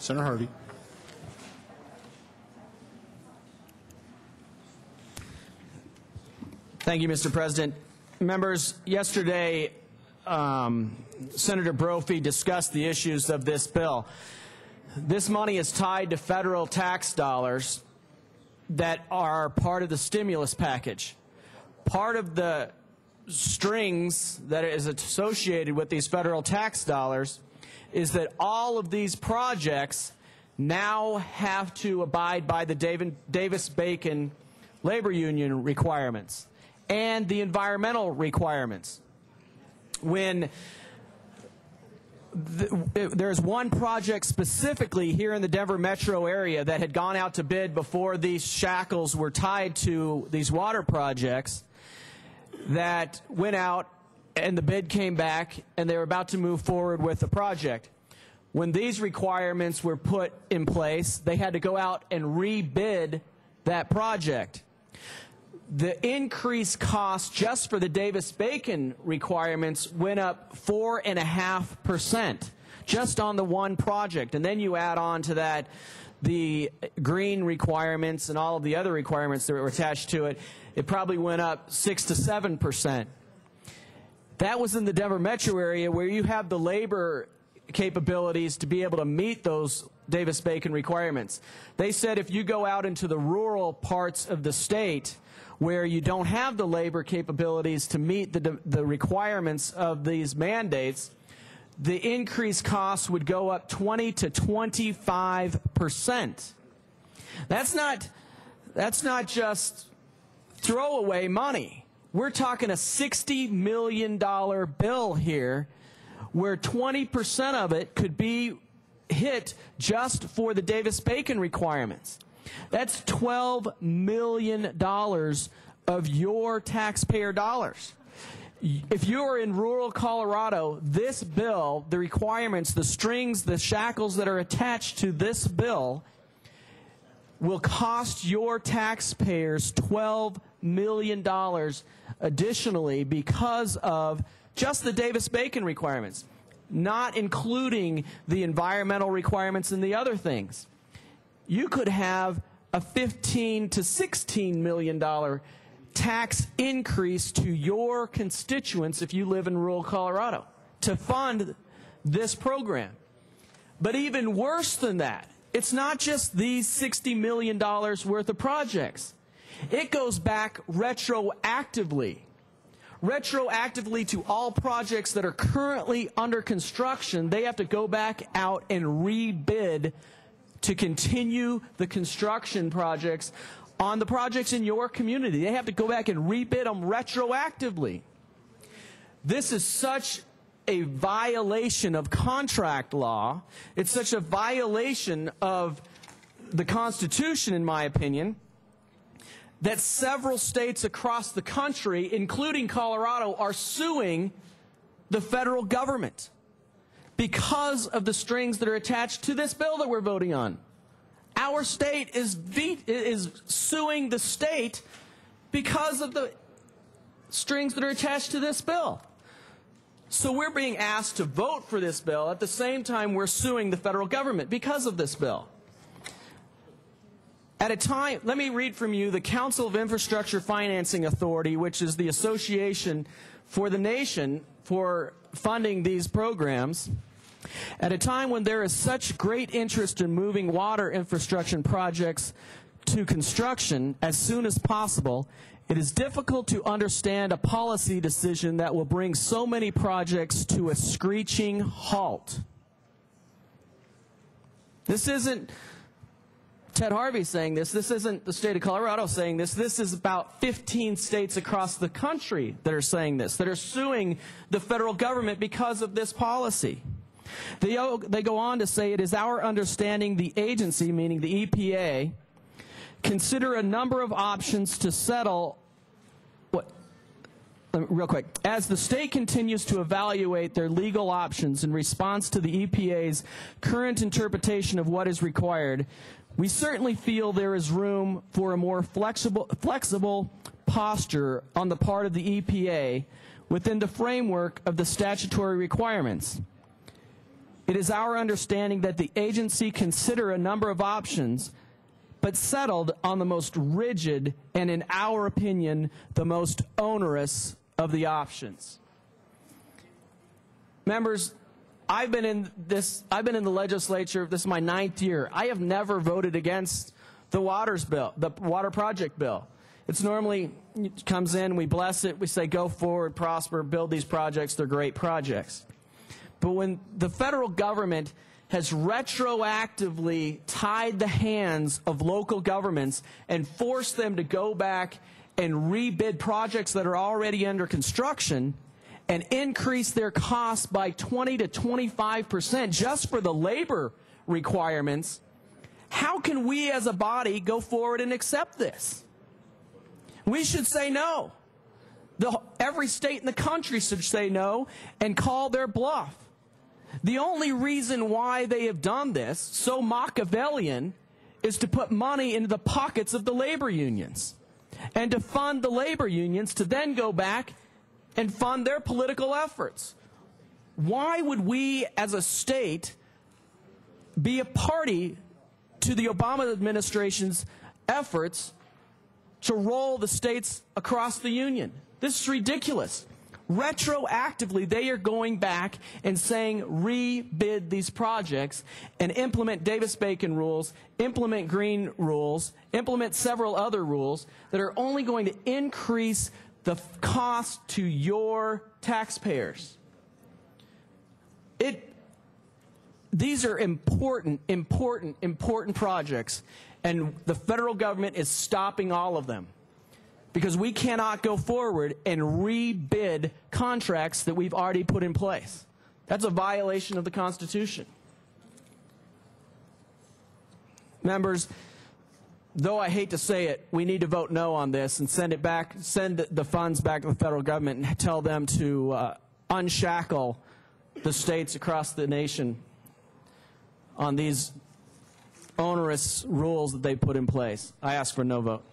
Senator Harvey. Thank you, Mr. President. Members, yesterday Senator Brophy discussed the issues of this bill. This money is tied to federal tax dollars that are part of the stimulus package. Part of the strings that is associated with these federal tax dollars is that all of these projects now have to abide by the Davis-Bacon labor union requirements and the environmental requirements. When there's one project specifically here in the Denver metro area that had gone out to bid before these shackles were tied to these water projects, that went out and the bid came back and they were about to move forward with the project. When these requirements were put in place, they had to go out and rebid that project. The increased cost just for the Davis-Bacon requirements went up 4.5% just on the one project. And then you add on to that the green requirements and all of the other requirements that were attached to it. It probably went up 6 to 7%. That was in the Denver metro area where you have the labor capabilities to be able to meet those Davis-Bacon requirements. They said if you go out into the rural parts of the state where you don't have the labor capabilities to meet the requirements of these mandates, the increased costs would go up 20 to 25%. That's not just throwaway money. We're talking a $60 million bill here where 20% of it could be hit just for the Davis-Bacon requirements. That's $12 million of your taxpayer dollars. If you're in rural Colorado, this bill, the requirements, the strings, the shackles that are attached to this bill will cost your taxpayers $12 million additionally because of just the Davis-Bacon requirements, not including the environmental requirements and the other things. You could have a $15 to $16 million tax increase to your constituents if you live in rural Colorado to fund this program. But even worse than that, it's not just these $60 million worth of projects. It goes back retroactively to all projects that are currently under construction. They have to go back out and rebid to continue the construction projects on the projects in your community. They have to go back and rebid them retroactively. This is such a violation of contract law. It's such a violation of the Constitution, in my opinion, that several states across the country, including Colorado, are suing the federal government because of the strings that are attached to this bill that we're voting on. Our state is suing the state because of the strings that are attached to this bill. So we're being asked to vote for this bill. At the same time, we're suing the federal government because of this bill. At a time, let me read from you the Council of Infrastructure Financing Authority, which is the association for the nation for funding these programs. At a time when there is such great interest in moving water infrastructure projects to construction as soon as possible, it is difficult to understand a policy decision that will bring so many projects to a screeching halt. This isn't Ted Harvey saying this. This isn't the state of Colorado saying this. This is about 15 states across the country that are saying this, that are suing the federal government because of this policy. They go on to say, it is our understanding the agency, meaning the EPA, consider a number of options to settle. Real quick, as the state continues to evaluate their legal options in response to the EPA's current interpretation of what is required, we certainly feel there is room for a more flexible posture on the part of the EPA within the framework of the statutory requirements. it is our understanding that the agency considered a number of options, but settled on the most rigid and, in our opinion, the most onerous of the options. Members, I've been in the legislature. This is my 9th year. I have never voted against the water project bill. It's normally it comes in, we bless it, we say go forward, prosper, build these projects. They're great projects. But when the federal government has retroactively tied the hands of local governments and forced them to go back and rebid projects that are already under construction and increase their costs by 20 to 25% just for the labor requirements, how can we as a body go forward and accept this? We should say no. Every state in the country should say no and call their bluff. The only reason why they have done this, so Machiavellian, is to put money into the pockets of the labor unions and to fund the labor unions to then go back and fund their political efforts. Why would we as a state be a party to the Obama administration's efforts to roll the states across the union? This is ridiculous. Retroactively, they are going back and saying rebid these projects and implement Davis-Bacon rules, implement green rules, implement several other rules that are only going to increase the cost to your taxpayers. These are important projects, and the federal government is stopping all of them, because we cannot go forward and rebid contracts that we've already put in place. That's a violation of the Constitution. Members, though I hate to say it, we need to vote no on this and send the funds back to the federal government and tell them to unshackle the states across the nation on these onerous rules that they put in place. I ask for no vote.